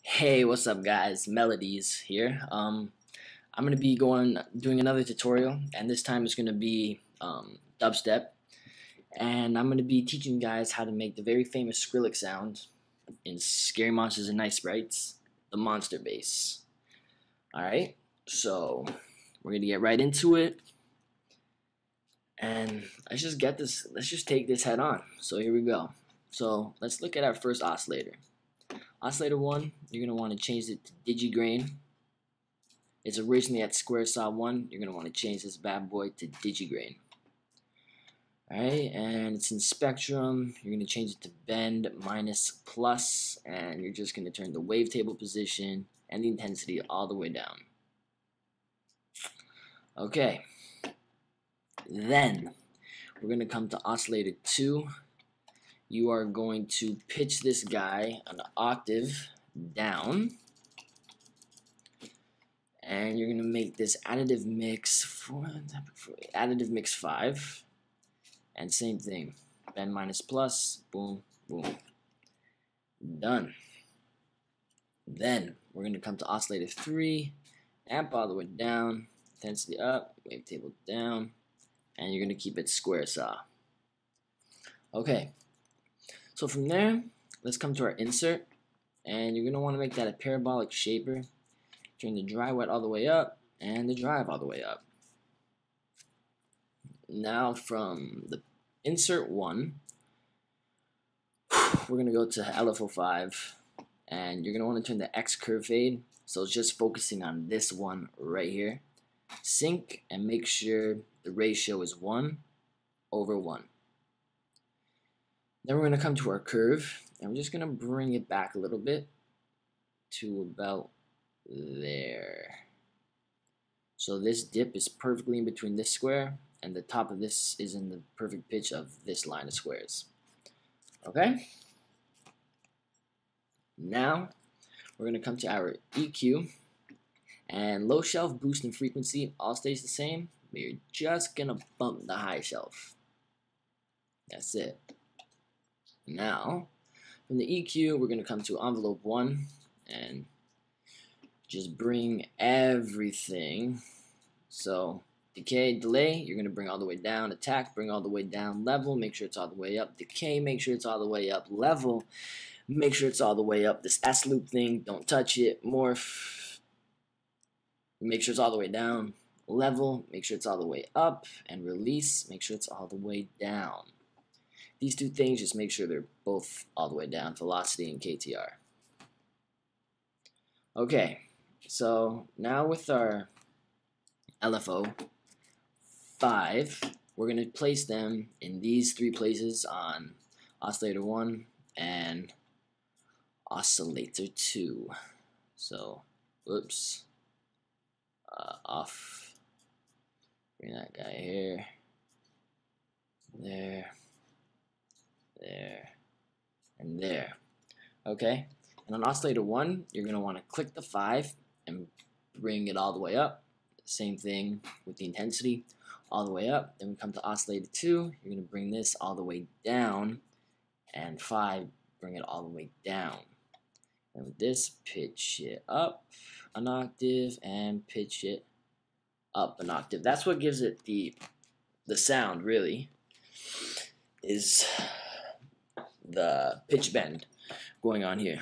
Hey, what's up guys? Melodies here. I'm gonna be doing another tutorial, and this time it's gonna be dubstep, and I'm gonna be teaching you guys how to make the very famous Skrillex sound in Scary Monsters and Night Sprites, the monster bass. All right, so we're gonna get right into it, and let's just take this head on. So here we go. So let's look at our first oscillator. Oscillator 1, you're going to want to change it to digigrain. It's originally at square saw 1. You're going to want to change this bad boy to digigrain. Alright, and it's in spectrum. You're going to change it to bend minus plus, and you're just going to turn the wavetable position and the intensity all the way down. Okay, then we're going to come to oscillator 2. You are going to pitch this guy an octave down, and you're going to make this additive mix additive mix 5, and same thing, bend minus plus, boom, boom, done. Then we're going to come to oscillator 3, amp all the way down, intensity up, wavetable down, and you're going to keep it square saw. Okay. So from there, let's come to our insert, and you're going to want to make that a parabolic shaper. Turn the dry wet all the way up, and the drive all the way up. Now from the insert 1, we're going to go to LFO5, and you're going to want to turn the X curve fade, so it's just focusing on this one right here. Sync, and make sure the ratio is 1/1. Then we're going to come to our curve, and we're just going to bring it back a little bit to about there. So this dip is perfectly in between this square, and the top of this is in the perfect pitch of this line of squares. Okay? Now, we're going to come to our EQ, and low shelf, boost, and frequency all stays the same, but you're just going to bump the high shelf. That's it. Now, from the EQ, we're going to come to envelope 1 and just bring everything. So, decay, delay, you're going to bring all the way down. Attack, bring all the way down. Level, make sure it's all the way up. Decay, make sure it's all the way up. Level, make sure it's all the way up. This S loop thing, don't touch it. Morph, make sure it's all the way down. Level, make sure it's all the way up. And release, make sure it's all the way down. These two things, just make sure they're both all the way down, velocity and KTR. Okay, so now with our LFO 5, we're going to place them in these 3 places on oscillator 1 and oscillator 2. So, whoops, off, bring that guy here, there, and there. Okay, and on oscillator 1, you're going to want to click the 5 and bring it all the way up. Same thing with the intensity, all the way up. Then we come to oscillator 2, you're going to bring this all the way down, and 5, bring it all the way down. And with this, pitch it up an octave and pitch it up an octave. That's what gives it the sound, really, is the pitch bend going on here.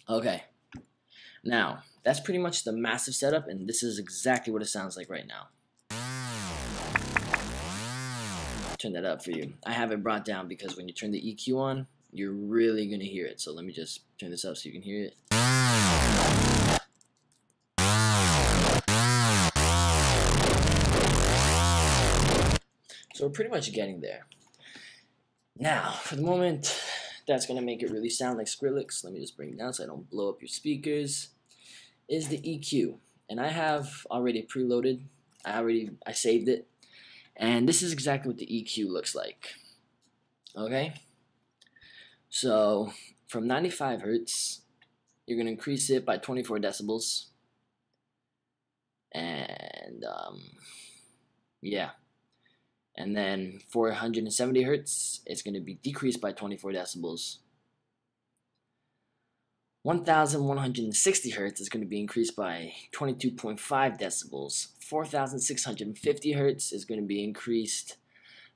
Okay, now that's pretty much the massive setup, and this is exactly what it sounds like right now. Turn that up for you. I have it brought down because when you turn the EQ on, you're really gonna hear it. So let me just turn this up so you can hear it. So we're pretty much getting there. Now, for the moment, that's going to make it really sound like Skrillex. Let me just bring it down so I don't blow up your speakers. Is the EQ. And I have already preloaded. I saved it. And this is exactly what the EQ looks like. Okay? So, from 95 Hertz, you're going to increase it by 24 decibels. And, yeah. And then 470 Hertz, it's going to be decreased by 24 decibels. 1,160 hertz is going to be increased by 22.5 decibels. 4,650 hertz is going to be increased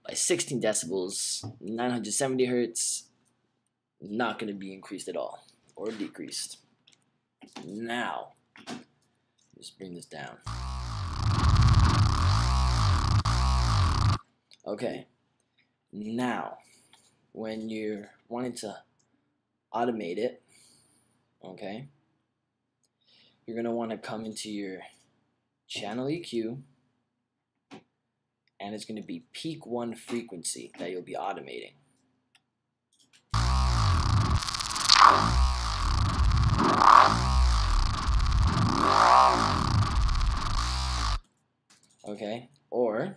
by 16 decibels. 970 hertz, not going to be increased at all or decreased. Now, let's bring this down. Okay, now, when you're wanting to automate it, okay, you're going to want to come into your channel EQ, and it's going to be peak 1 frequency that you'll be automating. Okay, or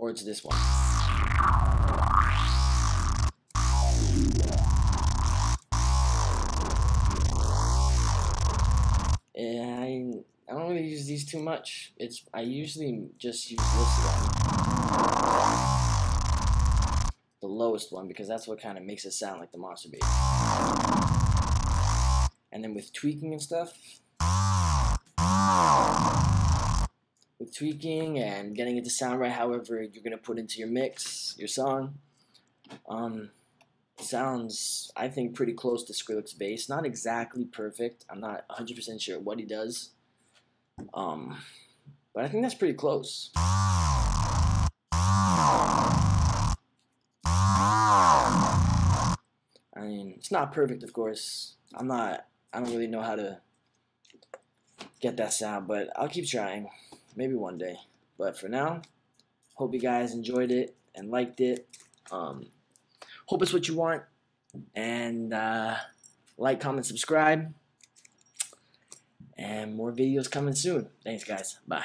it's this one. I don't really use these too much. I usually just use this one, the lowest one, because that's what kind of makes it sound like the monster bass. And then with tweaking and stuff, with tweaking and getting it to sound right, however you're gonna put into your mix, your song, sounds, I think, pretty close to Skrillex bass. Not exactly perfect. I'm not 100% sure what he does, but I think that's pretty close. I mean, it's not perfect, of course. I don't really know how to get that sound, but I'll keep trying. Maybe one day. But for now, hope you guys enjoyed it and liked it. Hope it's what you want. And like, comment, subscribe. And more videos coming soon. Thanks, guys. Bye.